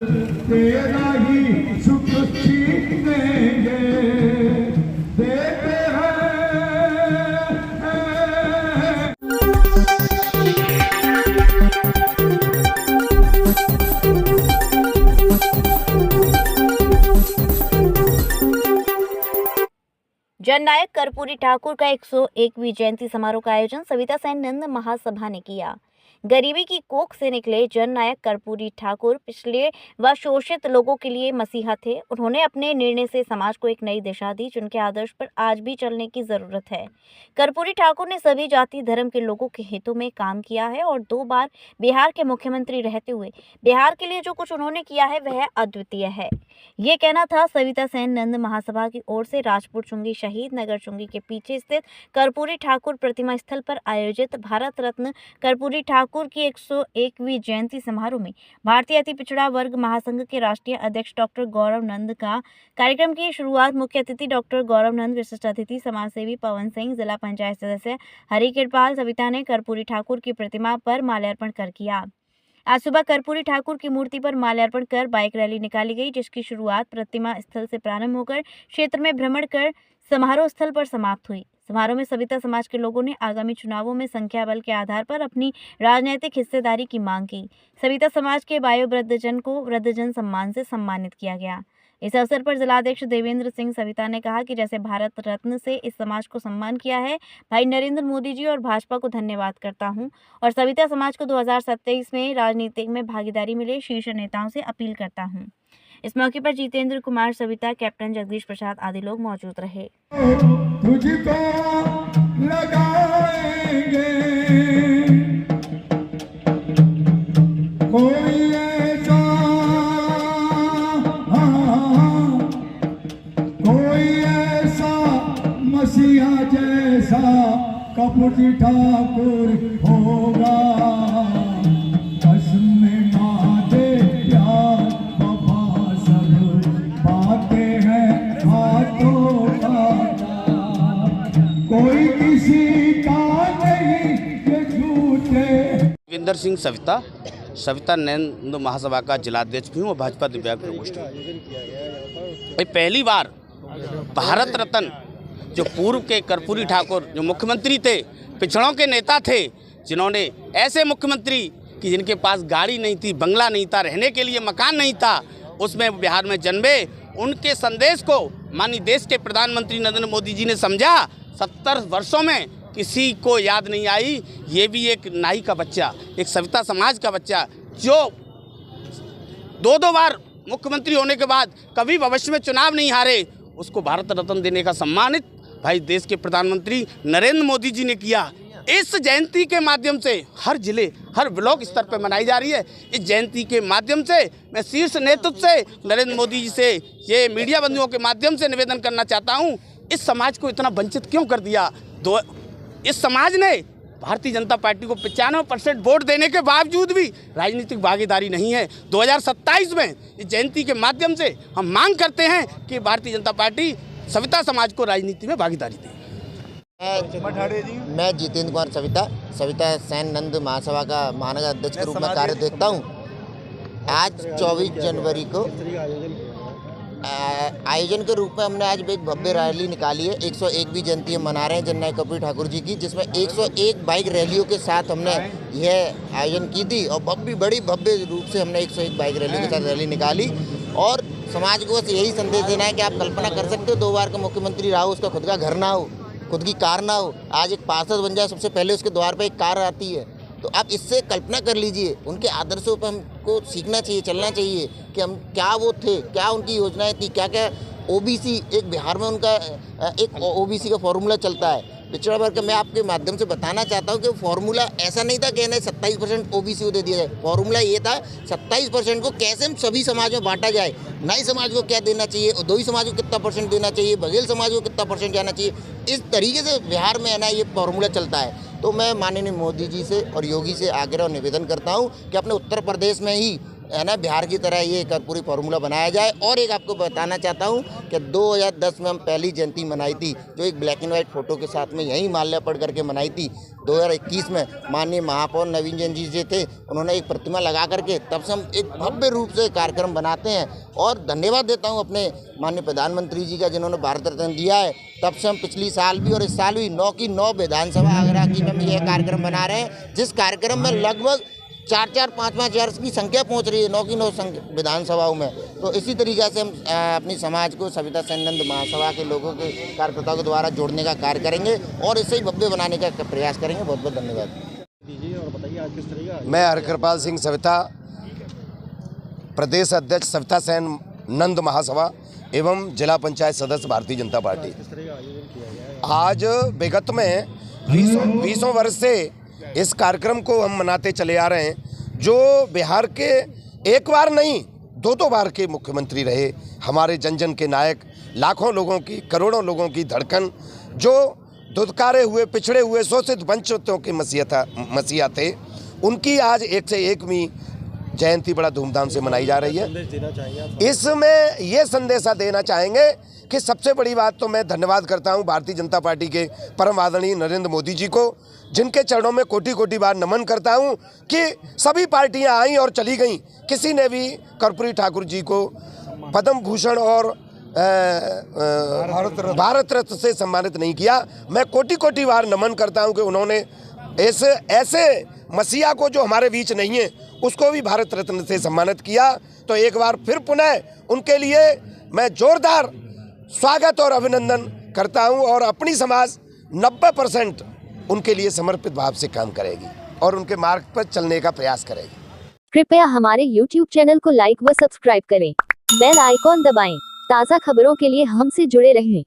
तेरा ही सुख छीनेंगे देते हैं। जननायक कर्पूरी ठाकुर का 101वीं जयंती समारोह का आयोजन सविता सेन नंद महासभा ने किया। गरीबी की कोख से निकले जननायक कर्पूरी ठाकुर पिछले व शोषित लोगों के लिए मसीहा थे। उन्होंने अपने निर्णय से समाज को एक नई दिशा दी, जिनके आदर्श पर आज भी चलने की जरूरत है। कर्पूरी ठाकुर ने सभी जाति धर्म के लोगों के हितों में काम किया है और 2 बार बिहार के मुख्यमंत्री रहते हुए बिहार के लिए जो कुछ उन्होंने किया है वह अद्वितीय है। ये कहना था सविता सेन नंद महासभा की ओर से राजपुर चुंगी शहीद नगर चुंगी के पीछे स्थित कर्पूरी ठाकुर प्रतिमा स्थल पर आयोजित भारत रत्न कर्पूरी ठाकुर की 101वीं जयंती समारोह में भारतीय अति पिछड़ा वर्ग महासंघ के राष्ट्रीय अध्यक्ष डॉक्टर गौरव नंद का कार्यक्रम की शुरुआत मुख्य अतिथि डॉक्टर गौरव नंद, विशिष्ट अतिथि समाजसेवी पवन सिंह, जिला पंचायत सदस्य हरि कृपाल सविता ने कर्पूरी ठाकुर की प्रतिमा पर माल्यार्पण कर किया। आज सुबह कर्पूरी ठाकुर की मूर्ति पर माल्यार्पण कर बाइक रैली निकाली गई, जिसकी शुरुआत प्रतिमा स्थल से प्रारंभ होकर क्षेत्र में भ्रमण कर समारोह स्थल पर समाप्त हुई। समारोह में सविता समाज के लोगों ने आगामी चुनावों में संख्या बल के आधार पर अपनी राजनीतिक हिस्सेदारी की मांग की। सविता समाज के वयोवृद्धजन को वृद्धजन सम्मान से सम्मानित किया गया। इस अवसर पर जिलाध्यक्ष देवेंद्र सिंह सविता ने कहा कि जैसे भारत रत्न से इस समाज को सम्मान किया है, भाई नरेंद्र मोदी जी और भाजपा को धन्यवाद करता हूं और सविता समाज को 2027 में राजनीति में भागीदारी मिले शीर्ष नेताओं से अपील करता हूं। इस मौके पर जितेंद्र कुमार सविता, कैप्टन जगदीश प्रसाद आदि लोग मौजूद रहे। तुझको लगाएंगे कोई ऐसा, कोई ऐसा मसीहा जैसा कर्पूरी ठाकुर होगा। कोई किसी का नहीं ये झूठे। देवेंद्र सिंह सविता नंद महासभा का जिलाध्यक्ष भी हूँ और भाजपा दिव्यांग प्रकोष्ठ हूँ। पहली बार भारत रत्न जो पूर्व के कर्पूरी ठाकुर जो मुख्यमंत्री थे, पिछड़ों के नेता थे, जिन्होंने ऐसे मुख्यमंत्री कि जिनके पास गाड़ी नहीं थी, बंगला नहीं था, रहने के लिए मकान नहीं था, उसमें बिहार में जन्मे, उनके संदेश को माननीय देश के प्रधानमंत्री नरेंद्र मोदी जी ने समझा। 70 वर्षों में किसी को याद नहीं आई। ये भी एक नाई का बच्चा, एक सविता समाज का बच्चा जो 2 बार मुख्यमंत्री होने के बाद कभी भविष्य में चुनाव नहीं हारे, उसको भारत रत्न देने का सम्मानित भाई देश के प्रधानमंत्री नरेंद्र मोदी जी ने किया। इस जयंती के माध्यम से हर जिले, हर ब्लॉक स्तर पर मनाई जा रही है। इस जयंती के माध्यम से मैं शीर्ष नेतृत्व से नरेंद्र मोदी जी से, ये मीडिया बंधुओं के माध्यम से निवेदन करना चाहता हूं, इस समाज को इतना वंचित क्यों कर दिया? इस समाज ने भारतीय जनता पार्टी को 95% वोट देने के बावजूद भी राजनीतिक भागीदारी नहीं है। 2027 में इस जयंती के माध्यम से हम मांग करते हैं कि भारतीय जनता पार्टी सविता समाज को राजनीति में भागीदारी दे। मैं जितेंद्र कुमार सविता सेन नंद महासभा का महानगर अध्यक्ष के रूप में कार्य देखता हूँ। आज 24 जनवरी को आयोजन के रूप में हमने आज एक भव्य रैली निकाली है। 101वीं जयंती हम मना रहे हैं जननायक कर्पूरी ठाकुर जी की, जिसमें 101 बाइक रैलियों के साथ हमने यह आयोजन की थी और बड़ी भव्य रूप से हमने 101 बाइक रैलियों के साथ रैली निकाली और समाज को बस यही संदेश देना है कि आप कल्पना कर सकते हो 2 बार का मुख्यमंत्री रहा हो, उसका खुद का घर ना हो, खुद की कार ना हो, आज एक पार्षद बन जाए, सबसे पहले उसके द्वार पर एक कार आती है। तो आप इससे कल्पना कर लीजिए, उनके आदर्शों पर हमको सीखना चाहिए, चलना चाहिए कि हम क्या वो थे, क्या उनकी योजनाएं थी, क्या क्या ओबीसी, एक बिहार में उनका एक ओबीसी का फॉर्मूला चलता है पिछड़ा वर्ग का। मैं आपके माध्यम से बताना चाहता हूँ कि फॉर्मूला ऐसा नहीं था कि 27% ओबीसी को दे दिया जाए। फॉर्मूला ये था 27% को कैसे हम सभी समाज में बांटा जाए, नाई समाज को क्या देना चाहिए, उद्योगी समाज को कितना % देना चाहिए, बघेल समाज को कितना % जाना चाहिए। इस तरीके से बिहार में है ना ये फॉर्मूला चलता है। तो मैं माननीय मोदी जी से और योगी से आग्रह और निवेदन करता हूँ कि अपने उत्तर प्रदेश में ही है ना बिहार की तरह ये कर्पूरी फार्मूला बनाया जाए। और एक आपको बताना चाहता हूँ कि 2010 में हम पहली जयंती मनाई थी, जो एक ब्लैक एंड वाइट फोटो के साथ में यहीं माल्यार्पण करके मनाई थी। 2021 में माननीय महापौर नवीन जैन जी जो थे, उन्होंने एक प्रतिमा लगा करके तब से हम एक भव्य रूप से कार्यक्रम बनाते हैं। और धन्यवाद देता हूँ अपने माननीय प्रधानमंत्री जी का, जिन्होंने भारत रत्न दिया है। तब से हम पिछली साल भी और इस साल भी 9 की 9 विधानसभा आगरा की में यह कार्यक्रम बना रहे हैं, जिस कार्यक्रम में लगभग 4-5 हज़ार की संख्या पहुंच रही है 9 की 9 विधानसभाओं में। तो इसी तरीके से हम अपनी समाज को सविता सेन नंद महासभा के लोगों के कार्यकर्ताओं के द्वारा जोड़ने का कार्य करेंगे और इसे ही भव्य बनाने का प्रयास करेंगे। बहुत बहुत धन्यवाद। मैं हरकृपाल सिंह सविता, प्रदेश अध्यक्ष सविता सेन नंद महासभा एवं जिला पंचायत सदस्य भारतीय जनता पार्टी। आज विगत में 20 वर्ष से इस कार्यक्रम को हम मनाते चले आ रहे हैं, जो बिहार के एक बार नहीं 2 बार के मुख्यमंत्री रहे, हमारे जन जन के नायक, लाखों लोगों की, करोड़ों लोगों की धड़कन, जो धुतकारे हुए, पिछड़े हुए, शोषित वंचितों के मसीहा थे, उनकी आज 101वीं जयंती बड़ा धूमधाम से मनाई जा रही है। इसमें ये संदेशा देना चाहेंगे कि सबसे बड़ी बात तो मैं धन्यवाद करता हूं भारतीय जनता पार्टी के परम आदरणीय नरेंद्र मोदी जी को, जिनके चरणों में कोटि कोटि बार नमन करता हूं कि सभी पार्टियां आई और चली गईं, किसी ने भी कर्पूरी ठाकुर जी को पद्म भूषण और भारत रत्न से सम्मानित नहीं किया। मैं कोटि कोटि बार नमन करता हूं कि उन्होंने ऐसे मसीहा को, जो हमारे बीच नहीं है, उसको भी भारत रत्न से सम्मानित किया। तो एक बार फिर पुनः उनके लिए मैं जोरदार स्वागत और अभिनंदन करता हूं और अपनी समाज 90% उनके लिए समर्पित भाव से काम करेगी और उनके मार्ग पर चलने का प्रयास करेगी। कृपया हमारे YouTube चैनल को लाइक व सब्सक्राइब करें। बेल आइकॉन दबाएं। ताज़ा खबरों के लिए हमसे जुड़े रहें।